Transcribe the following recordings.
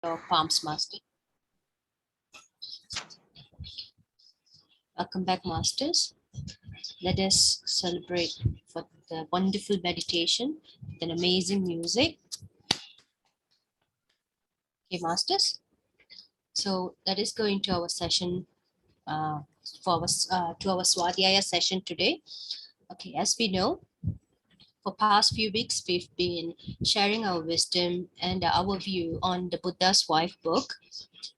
your palms, Master. Welcome back, Masters. Let us celebrate for the wonderful meditation with an amazing music. Okay, Masters. So let us go into our session to our Swadyaya session today. Okay, as we know, for past few weeks, we've been sharing our wisdom and our view on the Buddha's Wife book.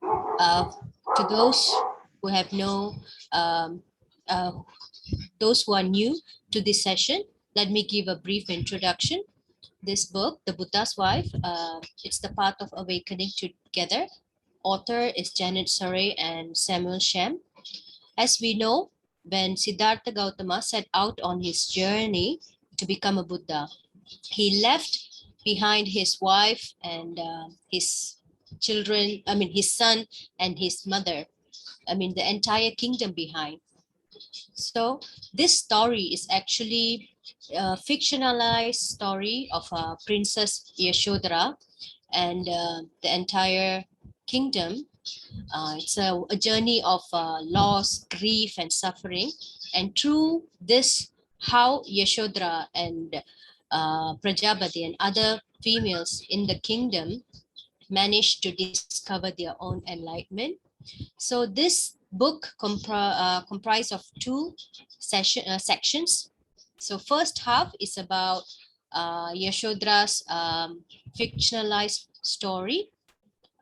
To those who have those who are new to this session, let me give a brief introduction. This book, The Buddha's Wife, it's the path of awakening together. Author is Janet Surrey and Samuel Shem. As we know, when Siddhartha Gautama set out on his journey to become a Buddha, he left behind his wife and his children, his son and his mother, the entire kingdom behind. So this story is actually a fictionalized story of Princess Yashodhara and the entire kingdom. It's a journey of loss, grief, and suffering. And through this, how Yashodhara and Prajapati and other females in the kingdom managed to discover their own enlightenment. So this book comprised of two sections. So first half is about Yashodhara's fictionalized story.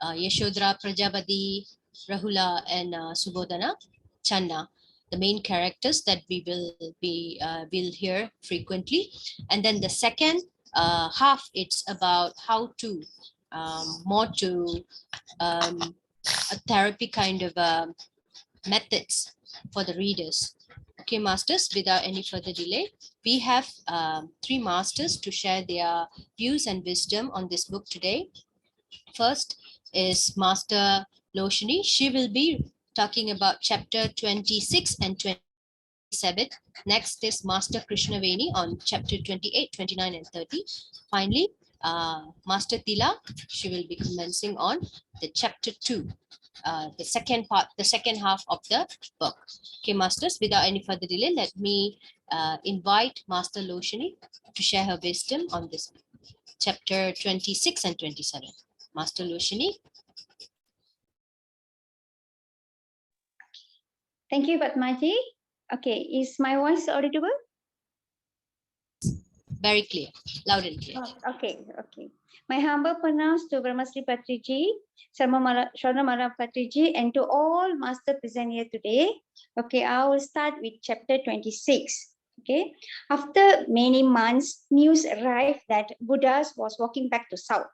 Yashodhara, Prajapati, Rahula, and Subodhana, Channa, the main characters that we will hear frequently. And then the second half, it's about how to more to a therapy kind of methods for the readers. Okay, Masters, without any further delay, we have three Masters to share their views and wisdom on this book today. First is Master Losiny. She will be talking about chapter 26 and 27. Next is Master Krishnaveni on chapter 28, 29, and 30. Finally, Master Thila, she will be commencing on the chapter 2, the second half of the book. Okay, Masters, without any further delay, let me invite Master Losiny to share her wisdom on this chapter 26 and 27. Master Losiny. Thank you, Padmaji. Okay, is my voice audible? Very clear, loud and clear. Okay. My humble pronounce to Brahmasri Patriji, Sharnamara Patriji, and to all master present here today. Okay, I will start with chapter 26. Okay, after many months, news arrived that Buddha was walking back to south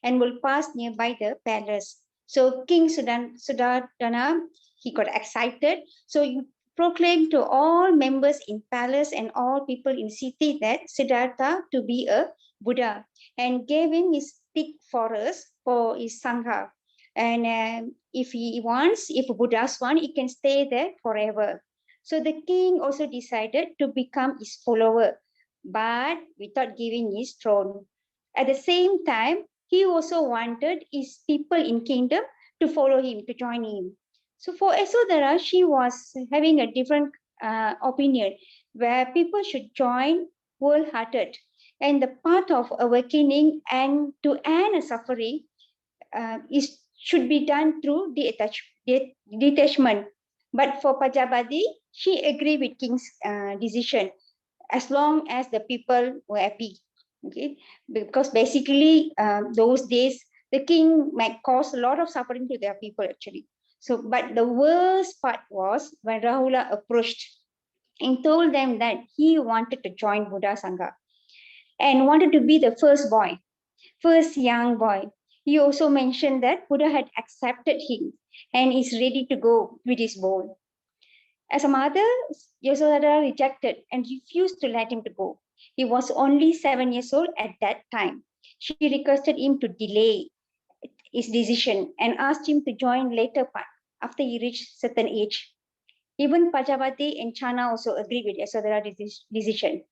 and will pass nearby the palace. So King Suddhodana, he got excited. So he proclaimed to all members in palace and all people in city that Siddhartha to be a Buddha, and gave him his thick forest for his Sangha. And if Buddhas want, he can stay there forever. So the king also decided to become his follower, but without giving his throne. At the same time, he also wanted his people in kingdom to follow him, to join him. So for Yasodhara, she was having a different opinion, where people should join wholehearted, and the path of awakening and to end a suffering should be done through detachment. But for Prajapati, she agreed with king's decision, as long as the people were happy. Okay, because basically those days the king might cause a lot of suffering to their people actually. So, but the worst part was when Rahula approached and told them that he wanted to join Buddha Sangha and wanted to be the first young boy. He also mentioned that Buddha had accepted him and is ready to go with his bowl. As a mother, Yasodhara rejected and refused to let him to go. He was only 7 years old at that time. She requested him to delay his decision and asked him to join later part after he reached certain age. Even Prajapati and Channa also agreed with Yasodhara's decision,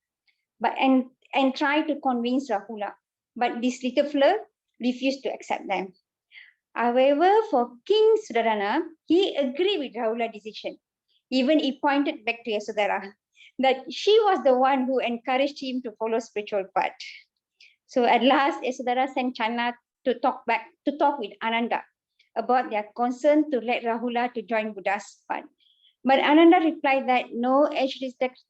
and tried to convince Rahula. But this little flirt refused to accept them. However, for King Sudarana, he agreed with Rahula's decision. Even he pointed back to Yasodhara that she was the one who encouraged him to follow spiritual path. So at last, Yasodhara sent Channa to talk with Ananda about their concern to let Rahula to join Buddha's path. But Ananda replied that no age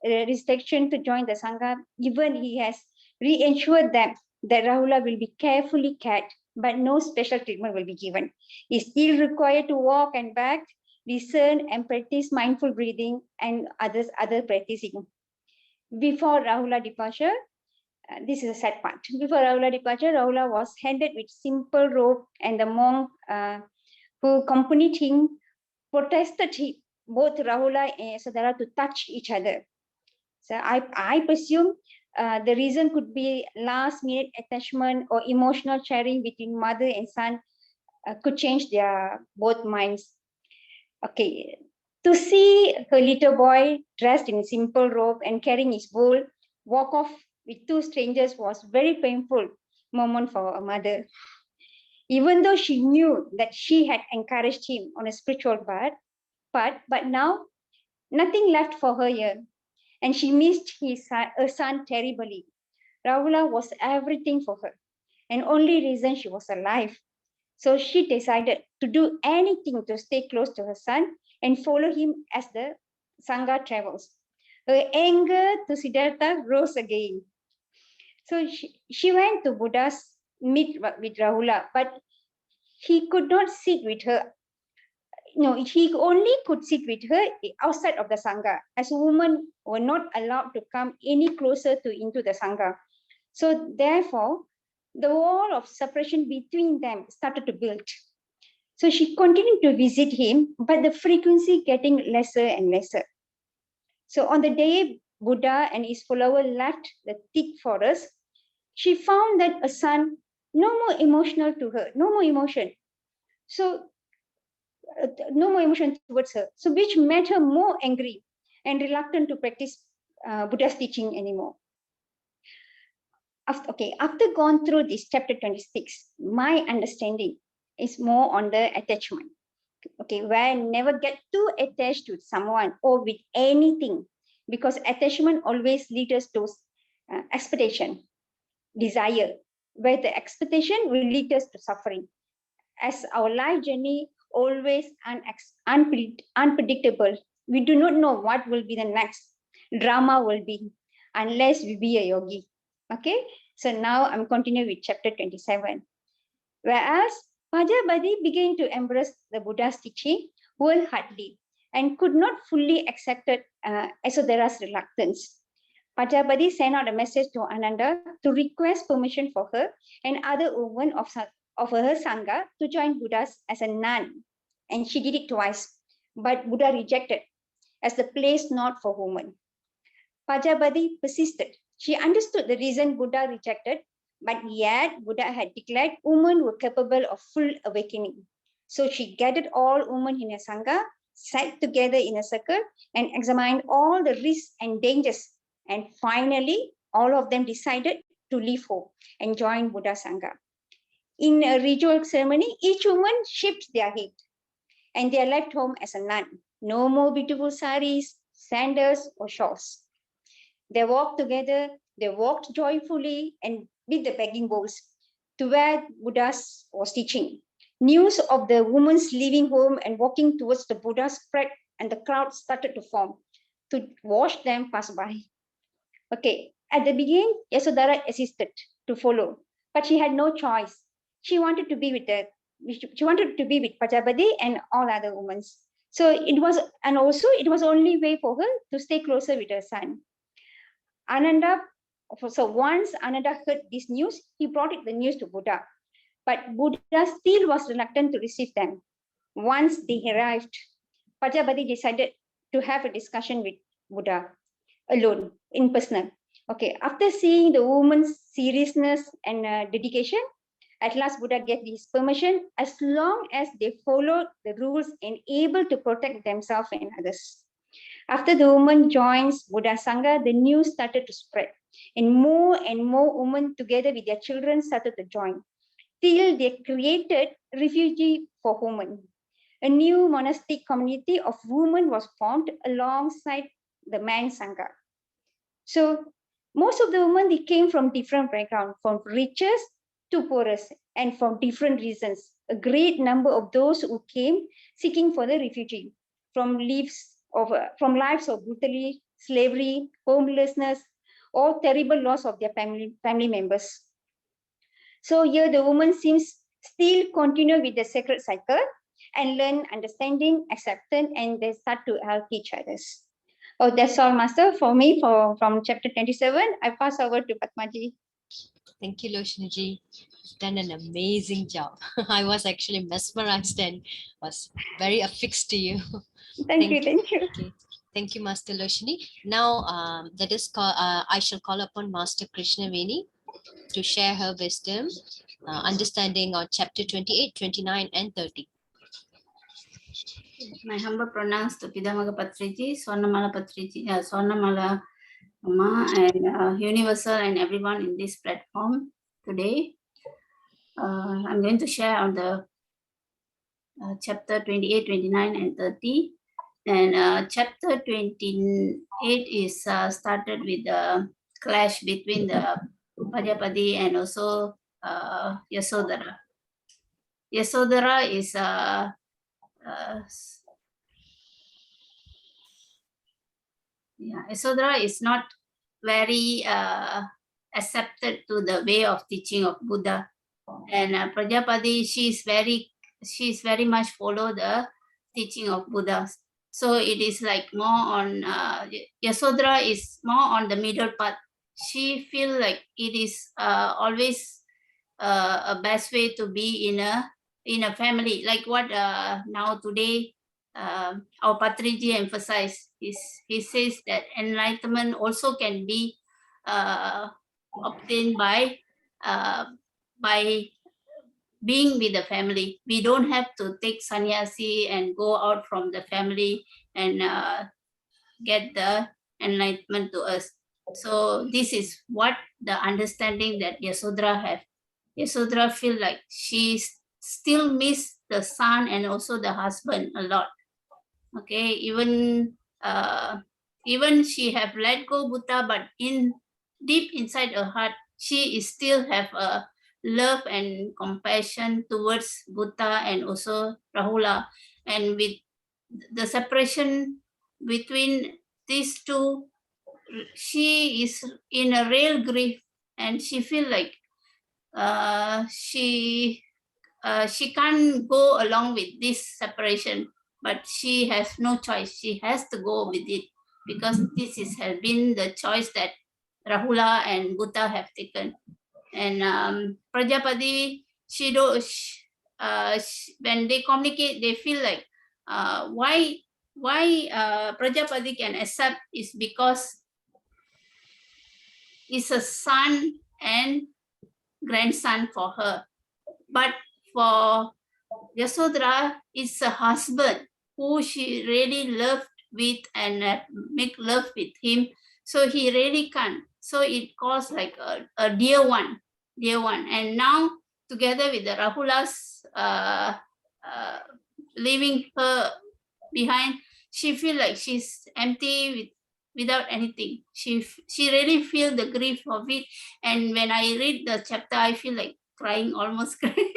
restriction to join the Sangha, even he has reassured them that Rahula will be carefully cared, but no special treatment will be given. He is still required to walk and back, listen and practice mindful breathing and other practicing. Before Rahula departure, this is a sad part. Before Rahula departure, Rahula was handed with simple robe and the monk who accompanied him protested both Rahula and Sadhara to touch each other. So I presume the reason could be last minute attachment or emotional sharing between mother and son could change their both minds. Okay, to see her little boy dressed in a simple robe and carrying his bowl walk off with two strangers was very painful moment for a mother. Even though she knew that she had encouraged him on a spiritual path, but now nothing left for her here, and she missed her son terribly. Rahula was everything for her, and only reason she was alive. So she decided to do anything to stay close to her son and follow him as the Sangha travels. Her anger to Siddhartha rose again. So she went to Buddha's meet with Rahula, but he could not sit with her. No, he only could sit with her outside of the Sangha, as women were not allowed to come any closer into the Sangha. So therefore, the wall of separation between them started to build. So she continued to visit him, but the frequency getting lesser and lesser. So on the day Buddha and his follower left the thick forest, she found that a son no more emotional to her, no more emotion. So no more emotion towards her. So which made her more angry and reluctant to practice Buddha's teaching anymore. After gone through this chapter 26, my understanding is more on the attachment. Okay, where never get too attached to someone or with anything, because attachment always leads us to expectation, desire, where the expectation will lead us to suffering. As our life journey always unpredictable, we do not know what will be the next drama will be unless we be a yogi. Okay, so now I'm continuing with chapter 27. Whereas Pajabadi began to embrace the Buddha's teaching wholeheartedly and could not fully accept Yasodhara's reluctance. Pajabadi sent out a message to Ananda to request permission for her and other women of her Sangha to join Buddhas as a nun. And she did it twice, but Buddha rejected as the place not for women. Pajabadi persisted. She understood the reason Buddha rejected, but yet Buddha had declared women were capable of full awakening. So she gathered all women in a Sangha, sat together in a circle, and examined all the risks and dangers. And finally, all of them decided to leave home and join Buddha Sangha. In a ritual ceremony, each woman shaved their head and they are left home as a nun. No more beautiful saris, sandals, or shawls. They walked together, they walked joyfully and with the begging bowls to where Buddha was teaching. News of the woman's leaving home and walking towards the Buddha spread, and the crowd started to form to watch them pass by. Okay, at the beginning, Yasodhara assisted to follow, but she had no choice. She wanted to be with Pajabadi and all other women. So it was only way for her to stay closer with her son. So once Ananda heard this news, he brought the news to Buddha. But Buddha still was reluctant to receive them. Once they arrived, Pajabadi decided to have a discussion with Buddha alone, in person. Okay, after seeing the woman's seriousness and dedication, at last Buddha gave his permission as long as they followed the rules and able to protect themselves and others. After the woman joins Buddha Sangha, the news started to spread, and more women together with their children started to join. Still, they created refugee for women. A new monastic community of women was formed alongside the man Sangha. So most of the women, they came from different backgrounds, from richest to poorest, and from different reasons. A great number of those who came seeking for the refugee from lives of brutally, slavery, homelessness, or terrible loss of their family members. So here the woman seems still continue with the sacred cycle and learn understanding, acceptance, and they start to help each others. Oh, that's all, Master, for me from chapter 27. I pass over to Patmaji. Thank you, Losiny. You've done an amazing job. I was actually mesmerized and was very affixed to you. Thank you. Okay. Thank you, Master Losiny. Now, I shall call upon Master Krishnaveni to share her wisdom, understanding on chapter 28, 29, and 30. My humble pronouns to Pidamaga Patriji, Swarnamala Patriji, Swarnamala Amma, and Universal and everyone in this platform today. I'm going to share on the chapter 28, 29, and 30. And chapter 28 is started with the clash between the Pajapati and also Yasodhara. Yasodhara is Yasodhara is not very accepted to the way of teaching of Buddha, and Prajapati she's very much follow the teaching of Buddha. So it is like more on Yasodhara is more on the middle path. She feel like it is always a best way to be in a family, like what now today our Patriji emphasized. He says that enlightenment also can be obtained by being with the family. We don't have to take sannyasi and go out from the family and get the enlightenment to us. So this is what the understanding that Yasodhara have. Yasodhara feel like she still miss the son and also the husband a lot. Okay, even she have let go Buddha, but deep inside her heart, she is still have a love and compassion towards Buddha and also Rahula. And with the separation between these two, she is in a real grief, and she feel like she can't go along with this separation, but she has no choice. She has to go with it because this has been the choice that Rahula and Buddha have taken. And Prajapati, when they communicate, they feel like why Prajapati can accept is because it's a son and grandson for her. But for Yasodhara, it's a husband who she really loved with and make love with him. So he really can't. So it calls like a dear one. And now together with the Rahula's leaving her behind, she feel like she's empty without anything. She really feel the grief of it. And when I read the chapter, I feel like crying, almost crying.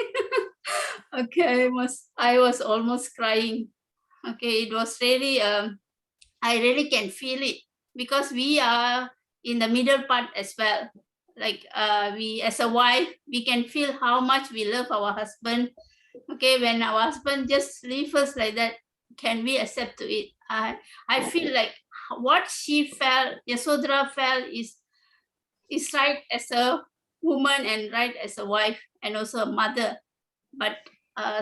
Okay, I was almost crying. Okay, it was really I really can feel it because we are in the middle part as well. Like we as a wife, we can feel how much we love our husband. Okay, when our husband just leave us like that, can we accept to it? I feel like what she felt, Yasodhara felt is right as a woman and right as a wife and also a mother. But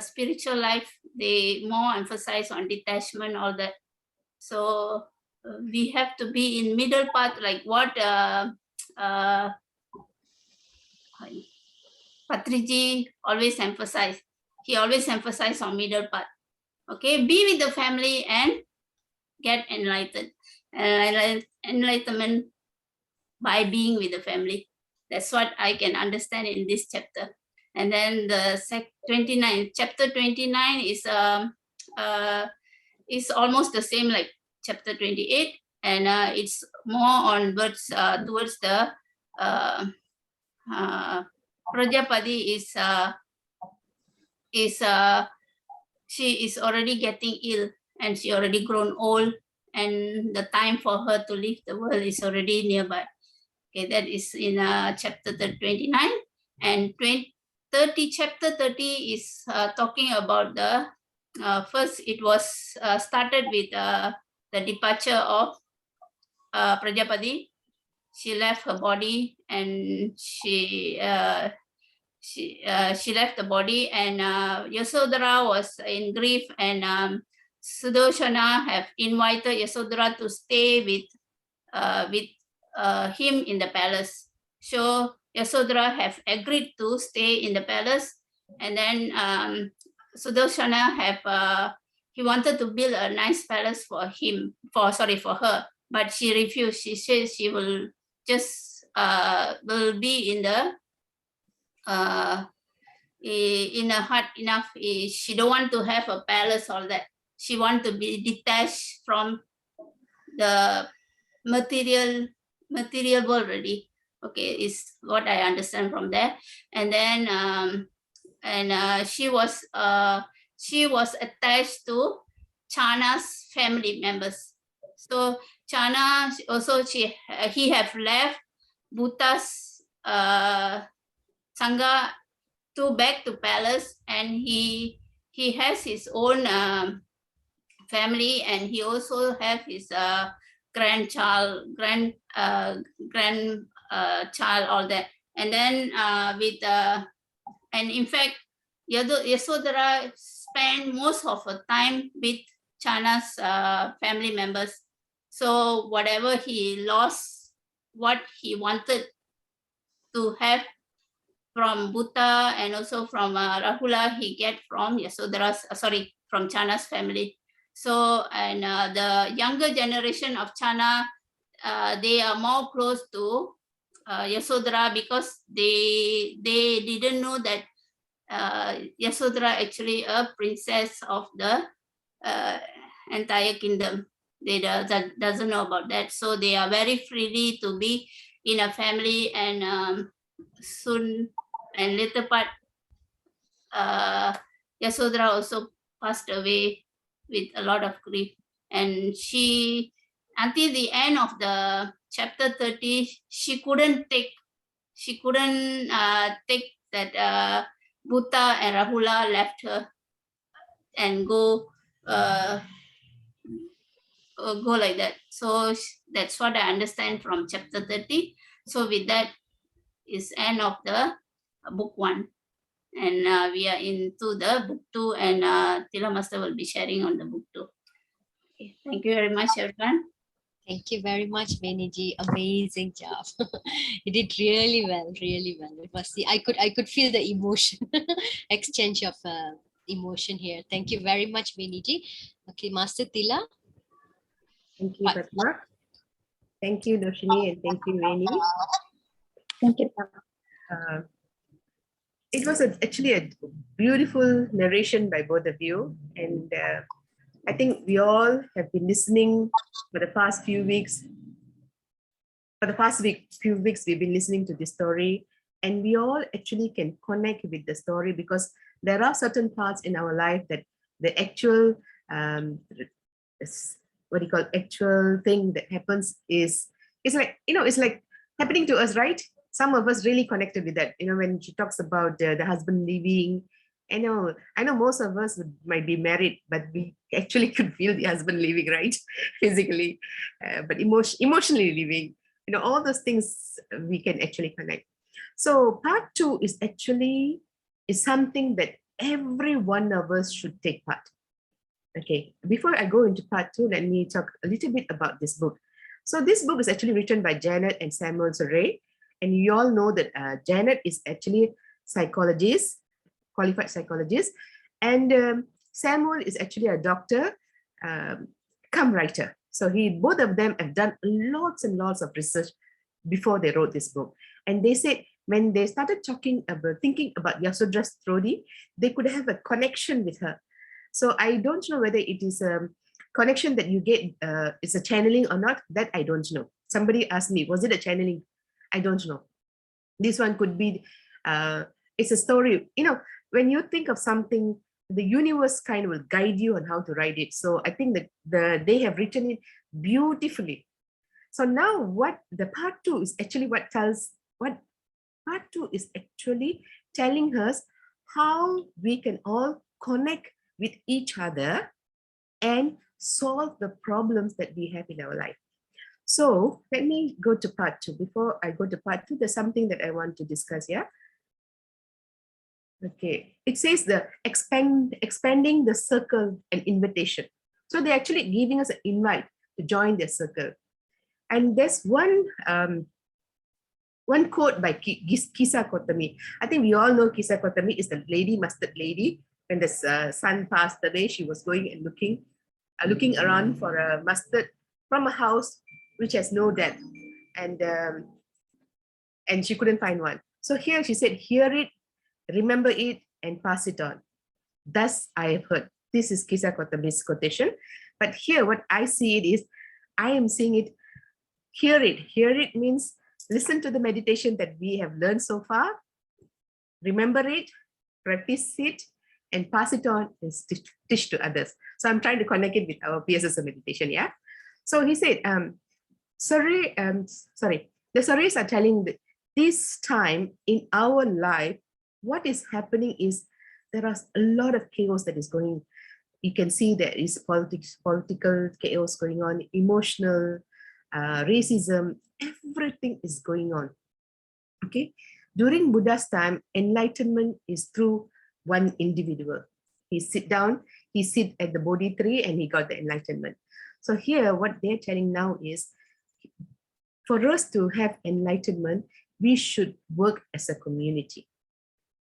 spiritual life, they more emphasize on detachment, all that. So we have to be in middle path, like what Patriji always emphasize. He always emphasize on middle path. Okay, be with the family and get enlightened. Enlightenment by being with the family. That's what I can understand in this chapter. And then the 29, chapter 29 is almost the same like chapter 28, and it's more on words towards the Prajapati she is already getting ill, and she already grown old, and the time for her to leave the world is already nearby. Okay, that is in chapter 29. And chapter 30 is talking about the first. It was started with the departure of Prajapati. She left her body, and she left the body, and Yasodhara was in grief, and Sudoshana have invited Yasodhara to stay with him in the palace. So Yasodhara have agreed to stay in the palace, and then Sudoshana have he wanted to build a nice palace for her, but she refused. She said she will just will be in the in a hut enough. She don't want to have a palace, all that. She want to be detached from the material world already. Okay, is what I understand from there. And then she was attached to Chana's family members. So Chana also he have left Buddha's Sangha to back to palace, and he has his own family, and he also have his grandchild, all that. And then and in fact, Yasodhara spent most of her time with Chana's family members. So whatever he lost, what he wanted to have from Buddha and also from Rahula, he get from from Chana's family. So, and the younger generation of Chana, they are more close to Yasodhara, because they didn't know that Yasodhara actually a princess of the entire kingdom. They doesn't know about that. So they are very freely to be in a family, and soon and later part Yasodhara also passed away with a lot of grief, and she, until the end of the chapter 30, she couldn't take that Buddha and Rahula left her and go like that. So that's what I understand from chapter 30. So with that is end of the book 1. And we are into the book 2, and Thila Master will be sharing on the book 2. Okay, thank you very much, everyone. Thank you very much, Beniji. Amazing job. You did really well, really well. It was I could feel the emotion, exchange of emotion here. Thank you very much, Beniji. Okay, Master Thila. Thank you, Padma. Thank you, Losiny, and thank you, Reni. Thank you. It was actually a beautiful narration by both of you, and I think we all have been listening for the past few weeks. For the past few weeks, we've been listening to this story, and we all actually can connect with the story, because there are certain parts in our life that the actual actual thing that happens is like, it's like happening to us, right? Some of us really connected with that. When she talks about the husband leaving, I know most of us might be married, but we actually could feel the husband leaving, right? Physically, but emotionally leaving. All those things we can actually connect. So part 2 is actually something that every one of us should take part. Okay, before I go into part 2, let me talk a little bit about this book. So this book is actually written by Janet and Samuel Surrey. And you all know that Janet is actually psychologist, qualified psychologist, and Samuel is actually a doctor, come writer. So both of them have done lots and lots of research before they wrote this book. And they said when they started thinking about Yasodra's story, they could have a connection with her. So I don't know whether it is a connection that you get, it's a channeling or not, that I don't know. Somebody asked me, was it a channeling? I don't know. This one could be, it's a story. When you think of something, the universe kind of will guide you on how to write it. So I think that they have written it beautifully. So now what the part two is actually part two is actually telling us how we can all connect with each other and solve the problems that we have in our life. So let me go to part two. Before I go to part two, there's something that I want to discuss here. Okay, it says the expanding the circle and invitation. So they're actually giving us an invite to join their circle. And there's one quote by Kisa Kotami. I think we all know Kisa Kotami is the mustard lady. When the son passed away, she was going and looking around for a mustard from a house which has no death, and she couldn't find one. So here she said, hear it, remember it, and pass it on. Thus I have heard. This is Kisa Kotami's quotation. But here what I see it is, I am seeing it, hear it. Hear it means listen to the meditation that we have learned so far, remember it, practice it, and pass it on and teach to others. So I'm trying to connect it with our PSSM meditation, yeah? So he said, the Saris are telling that this time in our life, what is happening is there are a lot of chaos that is going. You can see there is political chaos going on, emotional, racism, everything is going on. Okay, during Buddha's time, enlightenment is through one individual. He sit at the Bodhi tree and he got the enlightenment. So here, what they're telling now is, for us to have enlightenment, we should work as a community.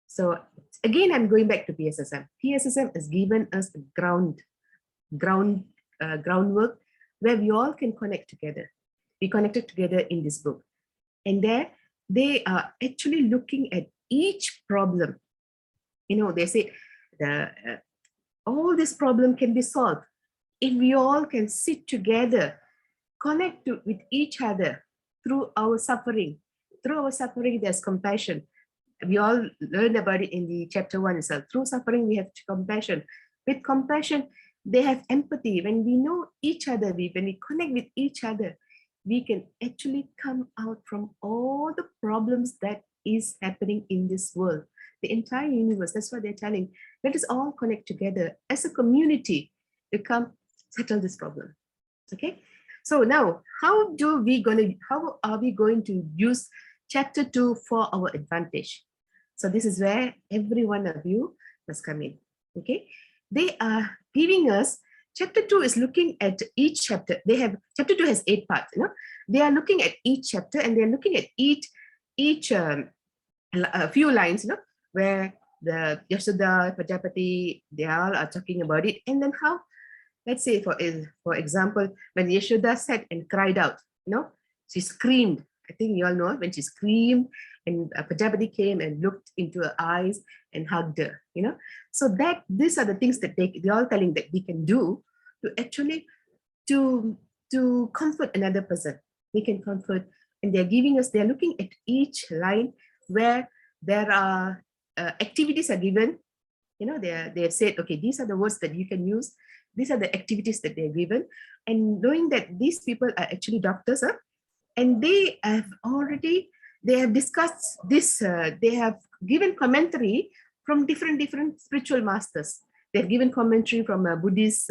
So again, I'm going back to PSSM. PSSM has given us a groundwork where we all can connect together. We connected together in this book. And there, they are actually looking at each problem. They say all this problem can be solved if we all can sit together, connect with each other through our suffering. Through our suffering, there's compassion. We all learned about it in the chapter 1 itself. Through suffering, we have compassion. With compassion, they have empathy. When we know each other, when we connect with each other, we can actually come out from all the problems that is happening in this world. The entire universe, that's what they're telling. Let us all connect together as a community to come settle this problem. Okay? So now, how are we going to use chapter 2 for our advantage? So this is where every one of you must come in. Okay? They are giving us, chapter 2 is looking at each chapter. Chapter 2 has 8 parts. They are looking at each chapter and they're looking at each a few lines, where the Yashoda, Prajapati, they all are talking about it. And then how, let's say for example, when Yashoda sat and cried out, she screamed. I think you all know when she screamed and Prajapati came and looked into her eyes and hugged her, So these are the things that they're all telling that we can do to actually to comfort another person. We can comfort, and they're looking at each line where there are activities are given. They have said, okay, these are the words that you can use. These are the activities that they're given. And knowing that these people are actually doctors, and they have discussed this, they have given commentary from different spiritual masters. They've given commentary from a Buddhist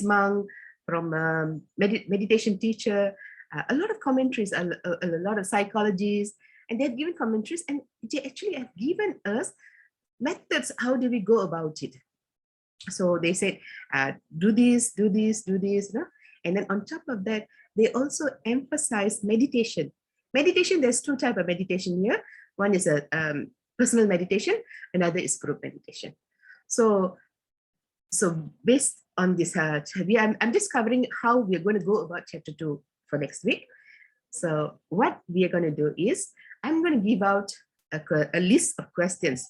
monk, from a meditation teacher, a lot of commentaries, a lot of psychologists, and they've given commentaries, and they actually have given us methods. How do we go about it? So they said, do this, and then on top of that, they also emphasize meditation. Meditation, there's 2 types of meditation here. One is a personal meditation, another is group meditation. So based on this, I'm just covering how we're going to go about chapter 2 for next week. So what we are going to do is, I'm going to give out a list of questions.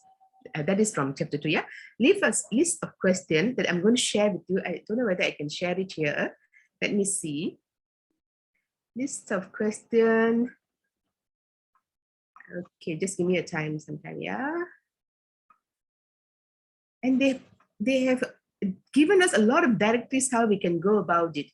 That is from chapter 2, yeah? Leave a list of questions that I'm going to share with you. I don't know whether I can share it here. Let me see. List of questions. Okay, just give me a time sometime, yeah? And they have given us a lot of directives how we can go about it.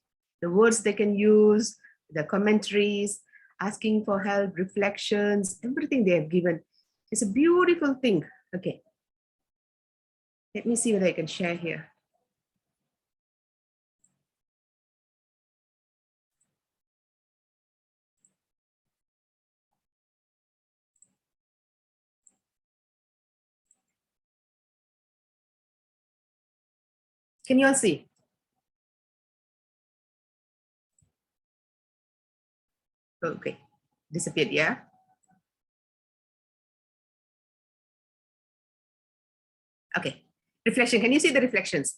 The words they can use, the commentaries, asking for help, reflections, everything they have given. It's a beautiful thing. Okay. Let me see whether I can share here. Can you all see? Okay, disappeared, yeah? Okay, reflection, can you see the reflections?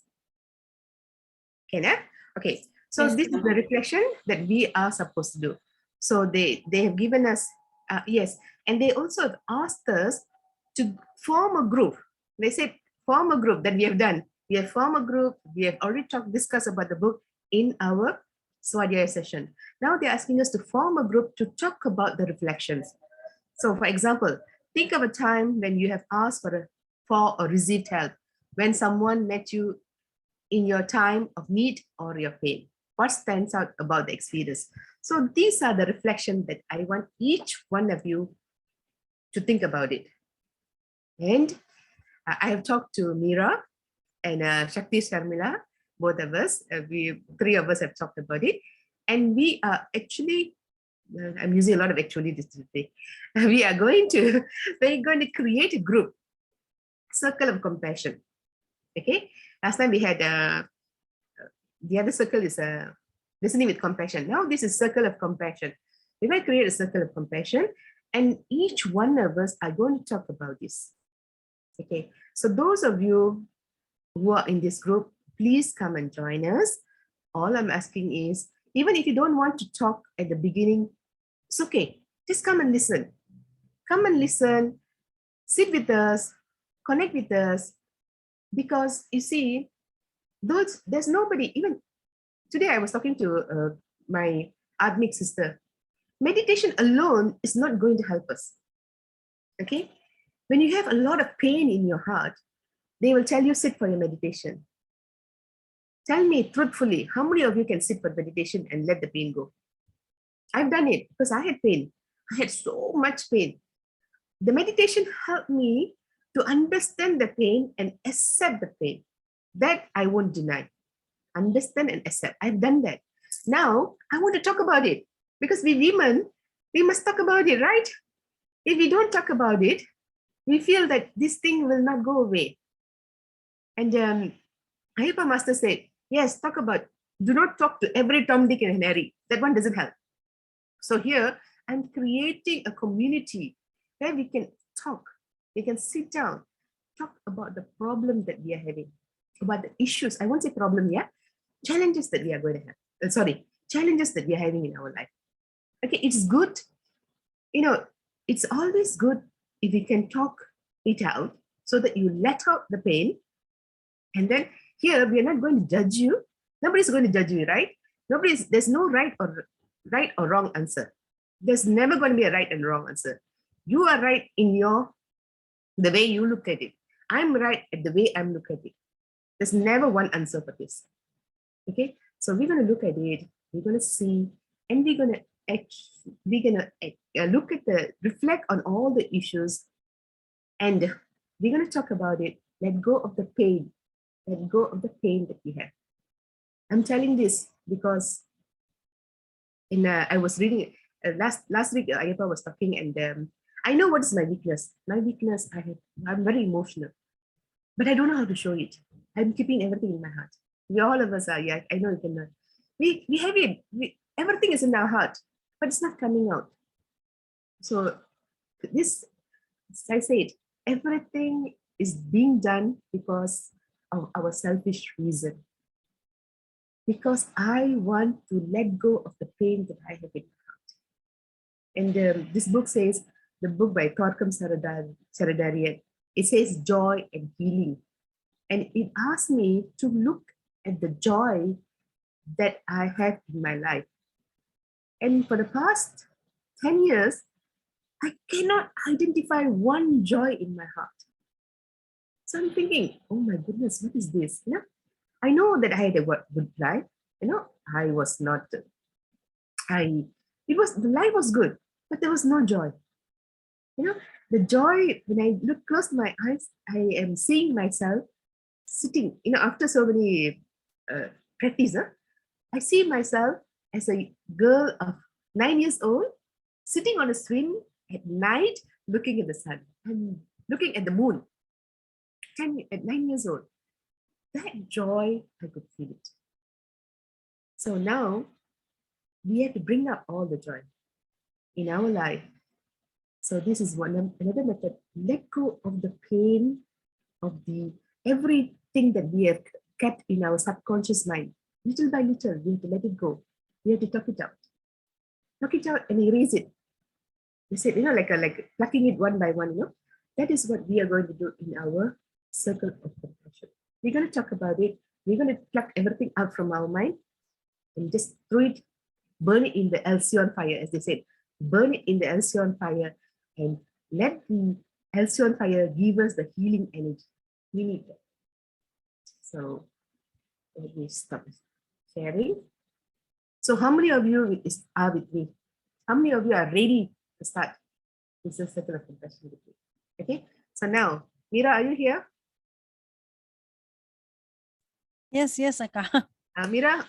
Can I? Okay, so Yes, this is the reflection that we are supposed to do. So they have given us, yes, and they also have asked us to form a group. They said, form a group that we have done. We have formed a group, we have already discussed about the book in our Swadyaya session. Now they're asking us to form a group to talk about the reflections. So for example, think of a time when you have asked for or received help, when someone met you in your time of need or your pain. What stands out about the experience? So these are the reflections that I want each one of you to think about it. And I have talked to Meera and Shakti Sharmila, both of us, three of us have talked about it. And we are actually, I'm using a lot of actually this today. We're going to create a group, circle of compassion. Okay. Last time we had the other circle is listening with compassion. Now this is circle of compassion. We're going to create a circle of compassion, and each one of us are going to talk about this. Okay. So those of you who are in this group, please come and join us. All I'm asking is, even if you don't want to talk at the beginning, it's okay. Just come and listen. Come and listen, sit with us, connect with us. Because you see, there's nobody, even today I was talking to my Admik sister. Meditation alone is not going to help us. Okay? When you have a lot of pain in your heart, they will tell you sit for your meditation. Tell me truthfully, how many of you can sit for meditation and let the pain go? I've done it because I had pain. I had so much pain. The meditation helped me to understand the pain and accept the pain. That I won't deny. Understand and accept. I've done that. Now I want to talk about it because we women, we must talk about it, right? If we don't talk about it, we feel that this thing will not go away. And Ayappa Master said, yes, talk about, do not talk to every Tom, Dick and Harry. That one doesn't help. So here, I'm creating a community where we can talk, we can sit down, talk about the problem that we are having, about the issues. I won't say problem, yeah? Challenges that we are going to have. Challenges that we are having in our life. Okay, it's good. You know, it's always good if you can talk it out so that you let out the pain. And then here, we are not going to judge you. Nobody's going to judge you, right? There's no right or wrong answer. There's never going to be a right and wrong answer. You are right in the way you look at it. I'm right at the way I'm looking at it. There's never one answer for this. Okay, so we're going to look at it. We're going to see, and we're going to look at reflect on all the issues, and we're going to talk about it. Let go of the pain. Let go of the pain that we have. I'm telling this because I was reading last week. Ayappa was talking, and I know what is my weakness. My weakness, I'm very emotional, but I don't know how to show it. I'm keeping everything in my heart. We all of us are. Yeah, I know you can. We have it. Everything is in our heart, but it's not coming out. So this, as I said, everything is being done because of our selfish reason. Because I want to let go of the pain that I have in my heart. And this book says, the book by Thorkam Saradarian. It says joy and healing. And it asked me to look at the joy that I have in my life. And for the past 10 years, I cannot identify one joy in my heart. So I'm thinking, oh my goodness, what is this? I know that I had a good life. I was not, the life was good, but there was no joy. The joy, when I close my eyes, I am seeing myself sitting, after so many practice, I see myself as a girl of 9 years old, sitting on a swing at night, looking at the sun and looking at the moon. At 9 years old, that joy, I could feel it. So now we have to bring up all the joy in our life. So this is another method. Let go of the pain of everything that we have kept in our subconscious mind. Little by little, we have to let it go. We have to talk it out. Talk it out and erase it. You said, like plucking it one by one, That is what we are going to do in our circle of compassion. We're going to talk about it. We're going to pluck everything out from our mind and just throw it, burn it in the Alcyon fire, as they said. Burn it in the Alcyon fire and let the Alcyon fire give us the healing energy. We need that. So let me stop sharing. So how many of you are with me? How many of you are ready to start this circle of compassion with me? Okay. So now, Mira, are you here? Yes, Akka. Mira,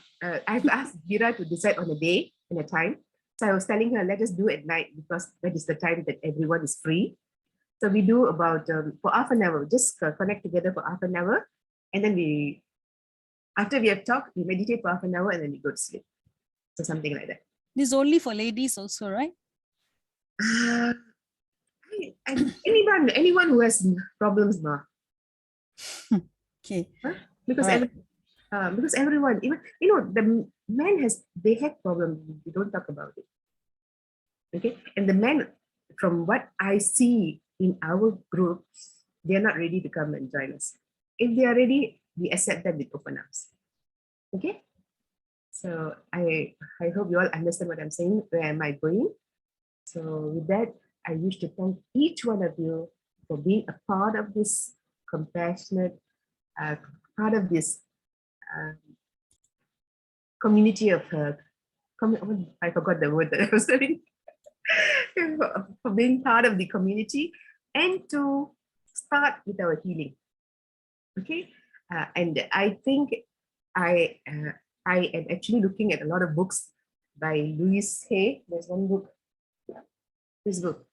I've asked Mira to decide on a day and a time. So I was telling her, let us do at night because that is the time that everyone is free. So we do about for half an hour, just connect together for half an hour. And then after we have talked, we meditate for half an hour and then we go to sleep. So something like that. This is only for ladies also, right? Anyone who has problems, ma. Okay. Huh? Because right. because everyone, even the men they have problems. We don't talk about it. Okay, and the men, from what I see in our group, they are not ready to come and join us. If they are ready, we accept them with open arms. Okay. So I hope you all understand what I'm saying. Where am I going? So with that, I wish to thank each one of you for being a part of this compassionate, part of this community of I forgot the word that I was saying. For being part of the community and to start with our healing. Okay, and I think I am actually looking at a lot of books by Louise Hay. There's one book. This book,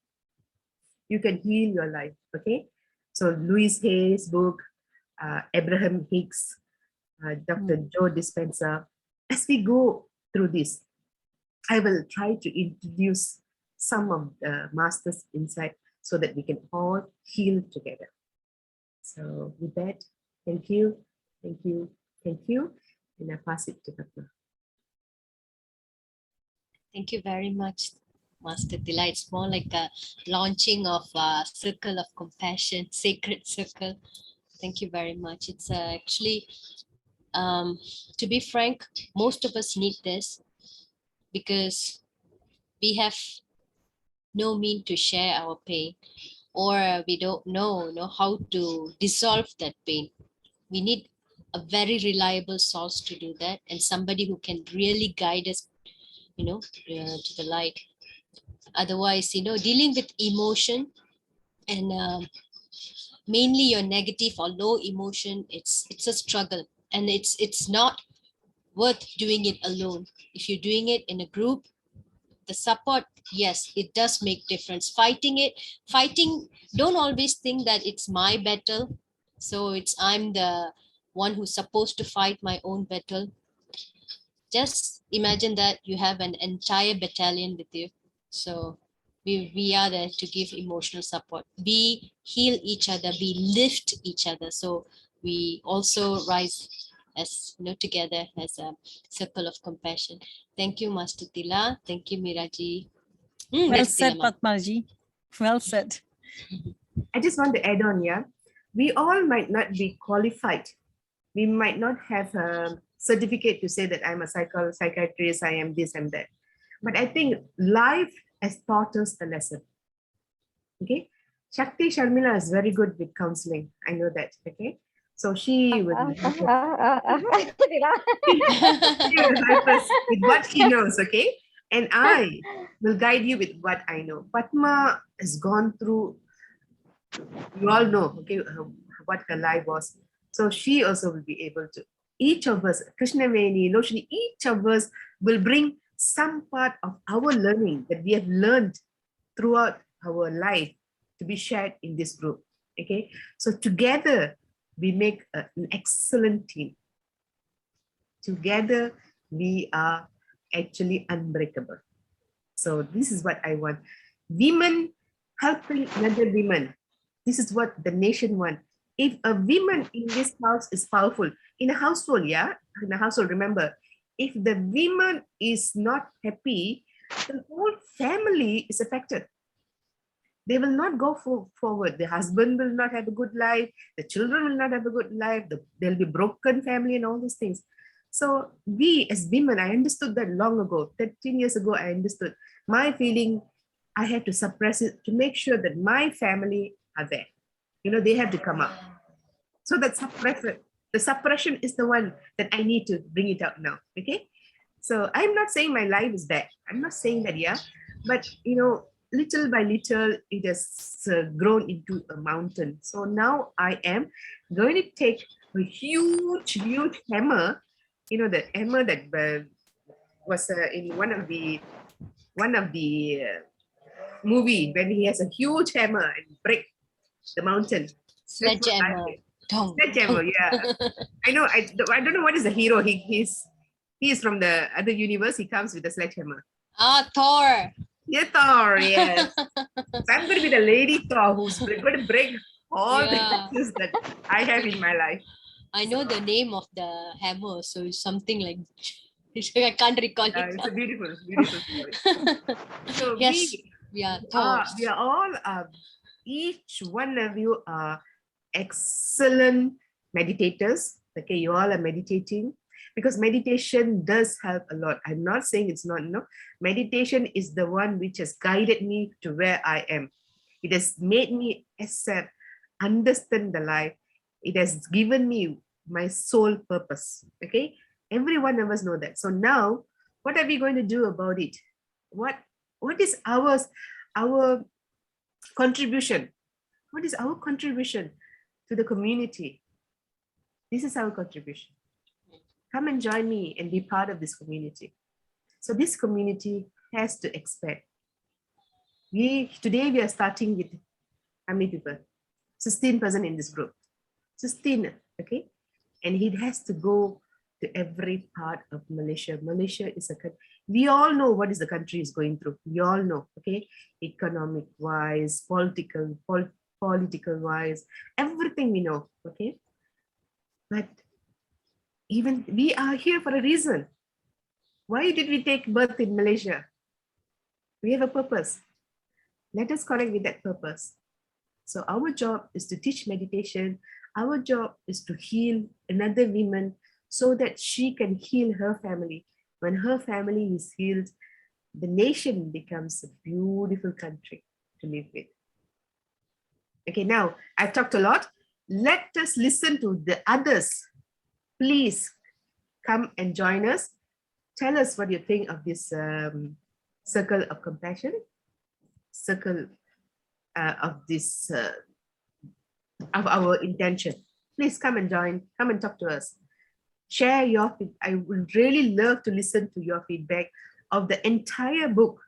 You Can Heal Your Life. Okay, so Louise Hay's book, Abraham Hicks, Dr. Joe Dispenza. As we go through this, I will try to introduce some of the masters inside so that we can all heal together. So with that, thank you, thank you, thank you. And I pass it to Dr. Thank you very much, Master Thila. It's more like a launching of a circle of compassion, sacred circle. Thank you very much. It's actually, to be frank, most of us need this because we have no mean to share our pain, or we don't know how to dissolve that pain. We need a very reliable source to do that, and somebody who can really guide us, to the light. Otherwise, dealing with emotion and mainly your negative or low emotion, it's a struggle, and it's not worth doing it alone. If you're doing it in a group, the support, yes, it does make difference. Fighting, don't always think that it's my battle, so I'm the one who's supposed to fight my own battle. Just imagine that you have an entire battalion with you. So we are there to give emotional support. We heal each other, we lift each other, so we also rise as together as a circle of compassion. Thank you, Master Thila. Thank you, Miraji. Well Yes, said, Thila, ma'am. Patmaji. Well said. I just want to add on, yeah. We all might not be qualified. We might not have a certificate to say that I'm a psychiatrist, I am this and that. But I think life has taught us the lesson. Okay. Shakti Sharmila is very good with counseling. I know that. Okay. So she will help us. She will help us with what she knows. Okay. And I will guide you with what I know. Padma has gone through, you all know, okay, what her life was. So she also will be able to, each of us, Krishnaveni, Losiny, each of us will bring some part of our learning that we have learned throughout our life to be shared in this group. Okay, so together we make an excellent team. Together we are actually unbreakable. So this is what I want. Women helping another women. This is what the nation wants. If a woman in this house is powerful, in a household, yeah, in a household, remember, if the woman is not happy, the whole family is affected. They will not go forward. The husband will not have a good life. The children will not have a good life. There'll be broken family and all these things. So we as women, I understood that long ago, 13 years ago, I understood my feeling. I had to suppress it to make sure that my family are there. You know, they have to come up. So that the suppression is the one that I need to bring it out now. Okay. So I'm not saying my life is bad. I'm not saying that, yeah. But, you know, little by little, it has grown into a mountain. So now I am going to take a huge, huge hammer, you know, the hammer that was in one of the movie when he has a huge hammer and break the mountain. Sledgehammer. Sledgehammer, yeah. I know. I don't know what is the hero. He's from the other universe. He comes with a sledgehammer. Ah, Thor. Yeah, Thor. Yes. So I'm going to be the lady Thor who's going to break all the curses that I have in my life. I know the name of the hammer, so it's something like I can't recall it. It's a beautiful, beautiful story. So Yes, we are Thors. we are all each one of you are excellent meditators. Okay, you all are meditating because meditation does help a lot. I'm not saying it's not. No, meditation is the one which has guided me to where I am. It has made me accept, understand the life. It has given me my sole purpose. Okay, every one of us know that. So now, what are we going to do about it? What is our contribution? What is our contribution to the community? This is our contribution. Come and join me and be part of this community. So this community has to expand. Today we are starting with how many people? 16 person in this group. 16, okay? And it has to go to every part of Malaysia. Malaysia is a country. We all know what is the country is going through. We all know, okay? Economic wise, political wise, everything we know, okay? But even we are here for a reason. Why did we take birth in Malaysia? We have a purpose. Let us connect with that purpose. So our job is to teach meditation. Our job is to heal another woman so that she can heal her family. When her family is healed, the nation becomes a beautiful country to live with. Okay, now I've talked a lot. Let us listen to the others. Please come and join us. Tell us what you think of this circle of compassion, circle of this of our intention. Please come and join. Come and talk to us. Share your feedback. I would really love to listen to your feedback of the entire book.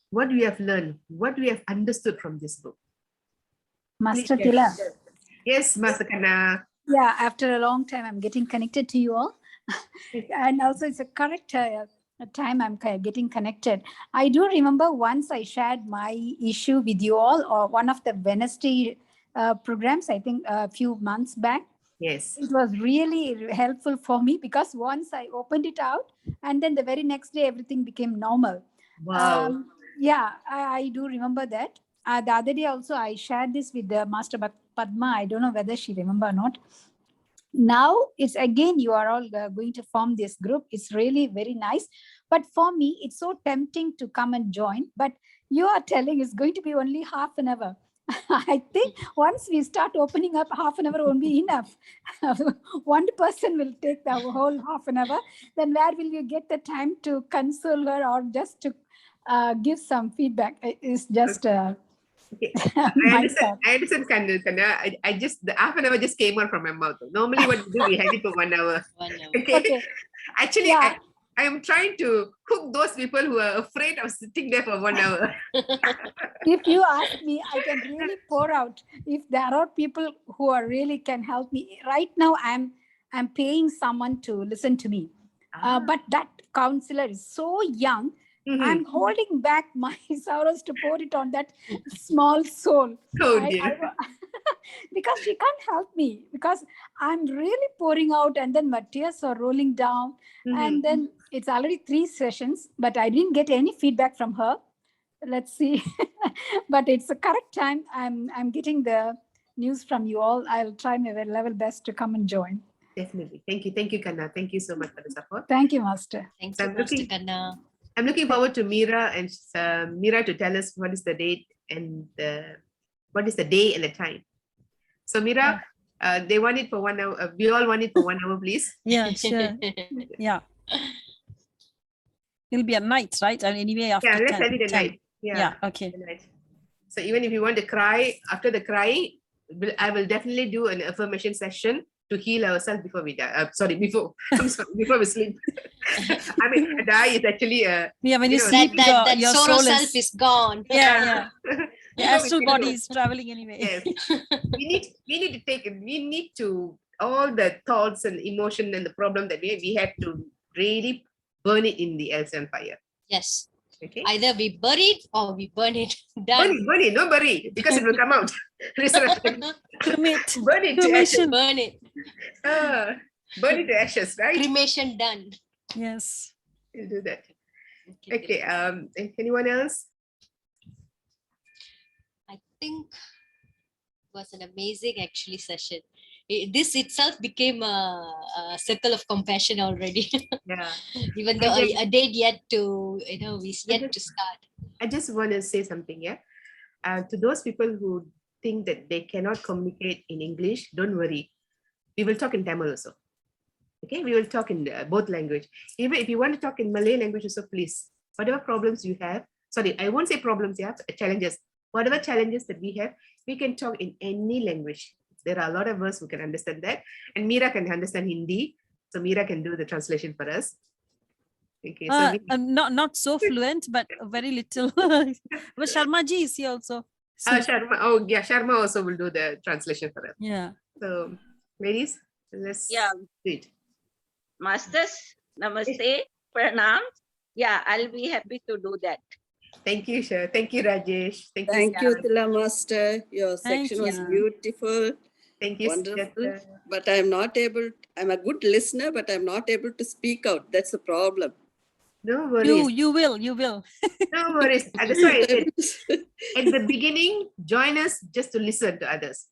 What we have learned, what we have understood from this book. Master Please share. Thila. Yes, Master Kana. Yeah, after a long time, I'm getting connected to you all. And also it's a correct time I'm getting connected. I do remember once I shared my issue with you all, or one of the Wednesday programs, I think a few months back. Yes. It was really helpful for me because once I opened it out and then the very next day, everything became normal. Wow. Yeah, I do remember that. The other day also, I shared this with the Master Padma. I don't know whether she remember or not. Now it's again, you are all going to form this group. It's really very nice. But for me, it's so tempting to come and join. But you are telling it's going to be only half an hour. I think once we start opening up, half an hour won't be enough. One person will take the whole half an hour. Then where will you get the time to console her or just to give some feedback? It's just Okay. my thought. I understand, Kanna. I just, the half an hour just came out from my mouth. Normally what we do, we have it for 1 hour. 1 hour. Okay. Okay. Actually, Yeah. I am trying to hook those people who are afraid of sitting there for 1 hour. If you ask me, I can really pour out. If there are people who are really can help me right now, I'm paying someone to listen to me. But that counselor is so young. Mhm. I'm holding back my sorrows to pour it on that small soul. Oh I- dear. because she can't help me because I'm really pouring out and then my tears are rolling down. Mhm. And then it's already 3 sessions, but I didn't get any feedback from her. Let's see. But it's the correct time. I'm getting the news from you all. I'll try my level best to come and join. Definitely. Thank you, Kanna. Thank you so much for the support. Thank you, Master. Thank So you, I'm Master looking- Kanna. I'm looking forward to Meera and Meera to tell us what is the date and what is the day and the time. So Meera, they want it for 1 hour. We all want it for 1 hour, please. Yeah, sure. Yeah. It'll be at night, right? And anyway, after Yeah, let's 10, have it at 10. night. Yeah, okay. at night. So even if you want to cry, after the crying, I will definitely do an affirmation session to heal ourselves before we die. Before we sleep. I mean, die is actually a Yeah, when you know, sleep, that your sorrow soul self is gone. Yeah, yeah. The Before we astral sleep, body is traveling anyway. Yes. we need to all the thoughts and emotion and the problem that we have to really burn it in the Elsan fire. Yes. Okay. Either we bury it or we burn it. Done. Burn it, no bury, because it will come out. Resurrection. Cremate. Burn it to ashes. Cremation. Burn it. Burn it to ashes, right? Cremation done. Yes. We'll do that. Okay. Anyone else? I think it was an amazing actually session. This itself became a circle of compassion already. Yeah. Even though I just- a date yet to, we yet to start. I just want to say something, yeah. To those people who think that they cannot communicate in English, don't worry. We will talk in Tamil also. Okay, we will talk in both language. Even if you want to talk in Malay language also, please. Whatever problems you have, sorry, I won't say problems, yeah, challenges. Whatever challenges that we have, we can talk in any language. There are a lot of us who can understand that. And Meera can understand Hindi. So Meera can do the translation for us. Okay, so Not so fluent, but very little. But Sharma ji is here also. So, Sharma also will do the translation for us. yeah. So, ladies, let's Yeah. do it. Masters, namaste, pranam. Yeah, I'll be happy to do that. Thank you, Shah. Thank you, Rajesh. Thank you, Thila Master. Your Thank section was you. beautiful, Thank you, wonderful. Sujata. But I'm not able, I'm a good listener, but I'm not able to speak out. That's the problem. No worries. You will. No worries. And that's why I said at the beginning, join us just to listen to others.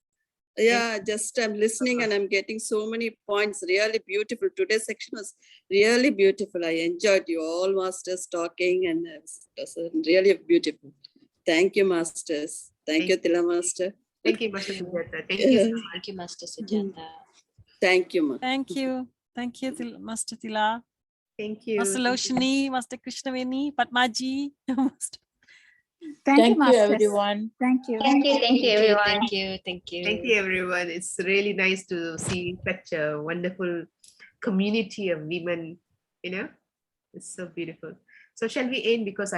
Yeah, just I'm listening and I'm getting so many points. Really beautiful. Today's section was really beautiful. I enjoyed you all masters talking and it was really beautiful. Thank you, masters. Thank you, Thila Master. Thank you, Master Sujata. Thank you so much. Thank you, Master Sujata. Thank you, ma. Thank you. Thank you, Master Thila. Thank you. Master Losiny, Master Krishnaveni, Padmaji. Thank you, Master. everyone. Thank you. Thank you, everyone. Thank you. Thank you, everyone. It's really nice to see such a wonderful community of women. It's so beautiful. So shall we end, because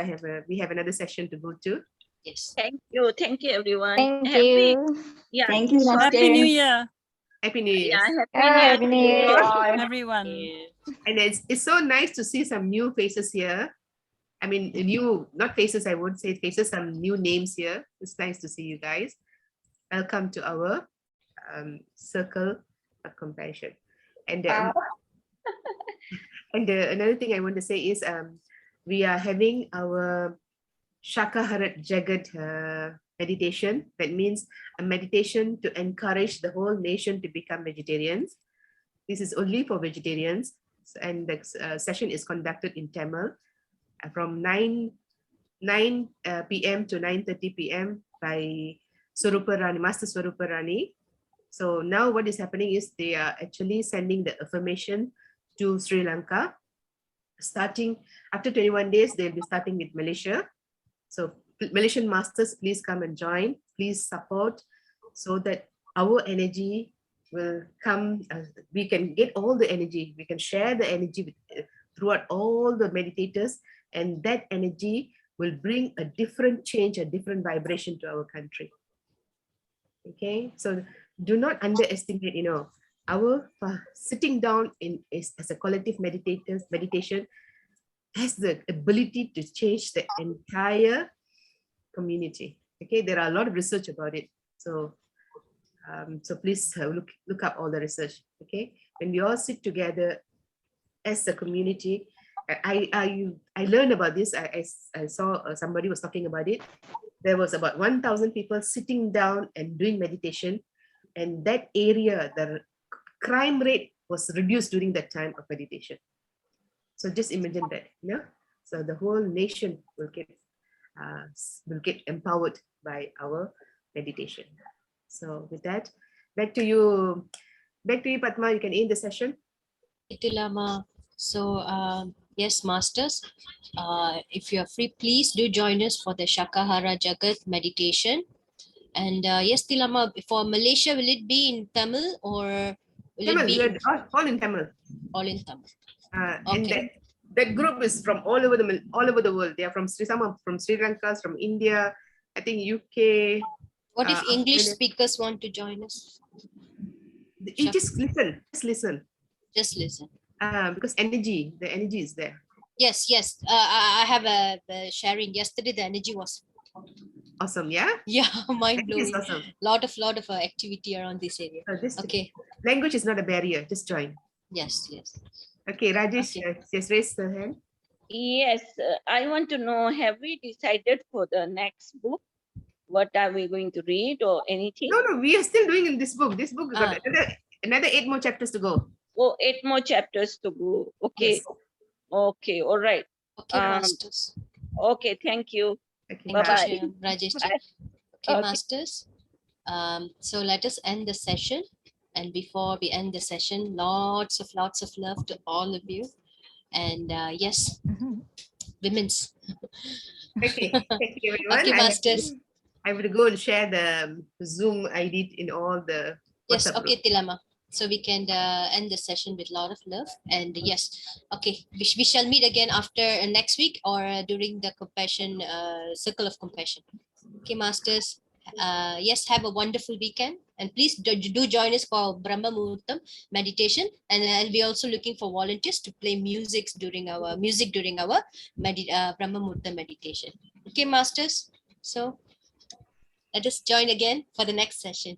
we have another session to go to. Yes. Thank you, everyone. Thank Happy- you. Yeah, Thank you, sorry. Happy New Year, Happy New Year. Yeah, Happy New Year to to all. all. everyone. And it's so nice to see some new faces here. I mean, new, not faces, I would say faces, some new names here. It's nice to see you guys. Welcome to our circle of compassion. And another thing I want to say is we are having our Shakaharat Jagat meditation. That means a meditation to encourage the whole nation to become vegetarians. This is only for vegetarians, and the session is conducted in Tamil from 9 p.m. to 9:30 p.m. by Swaruparani, Master Swaruparani. So now what is happening is they are actually sending the affirmation to Sri Lanka. Starting after 21 days, they'll be starting with Malaysia. So Malaysian masters, please come and join. Please support so that our energy will come. We can get all the energy. We can share the energy throughout all the meditators, and that energy will bring a different change, a different vibration to our country. Okay, so do not underestimate, our sitting down as a collective meditation has the ability to change the entire community. Okay, there are a lot of research about it. So please look up all the research. Okay, when we all sit together as a community, I learned about this. I saw somebody was talking about it. There was about 1,000 people sitting down and doing meditation, and that area, the crime rate was reduced during that time of meditation. So just imagine that, So the whole nation will get empowered by our meditation. So with that, back to you, Padma. You can end the session. Thila. So yes, masters, if you are free, please do join us for the Shakahara Jagat meditation. And yes, Thila, for Malaysia, will it be in Tamil or will Tamil, it be all in Tamil? All in Tamil. And Okay. that group is from all over the world. They are from some from Sri Lanka, from India, I think UK. What if English Australia. speakers want to join us? You just listen. Just listen. Because the energy is there. Yes. I have a sharing. Yesterday, the energy was awesome. Yeah. Yeah, mind blowing. Awesome. Lot of activity around this area. Okay. Language is not a barrier. Just join. Yes. Okay, Rajesh, just raise the hand. Yes, I want to know, have we decided for the next book? What are we going to read or anything? No, we are still doing in this book. This book got another 8 more chapters to go. Oh, 8 more chapters to go. Okay. Yes. Okay, all right. Okay, masters. Okay, thank you. Okay, Bye-bye. Rajesh. Bye. Okay, masters. So let us end the session. And before we end the session, lots of love to all of you. And yes, women's. Okay, thank you everyone. Okay, masters. I will go and share the Zoom ID in all the Yes, WhatsApp okay, group. Thila. So we can end the session with a lot of love. And yes, okay, we shall meet again after next week or during the compassion circle of compassion. Okay, masters. Yes, have a wonderful weekend, and please do join us for Brahma Muhurtam meditation, and we're also looking for volunteers to play music during our Brahma Muhurtam meditation. Okay, masters. So let us join again for the next session.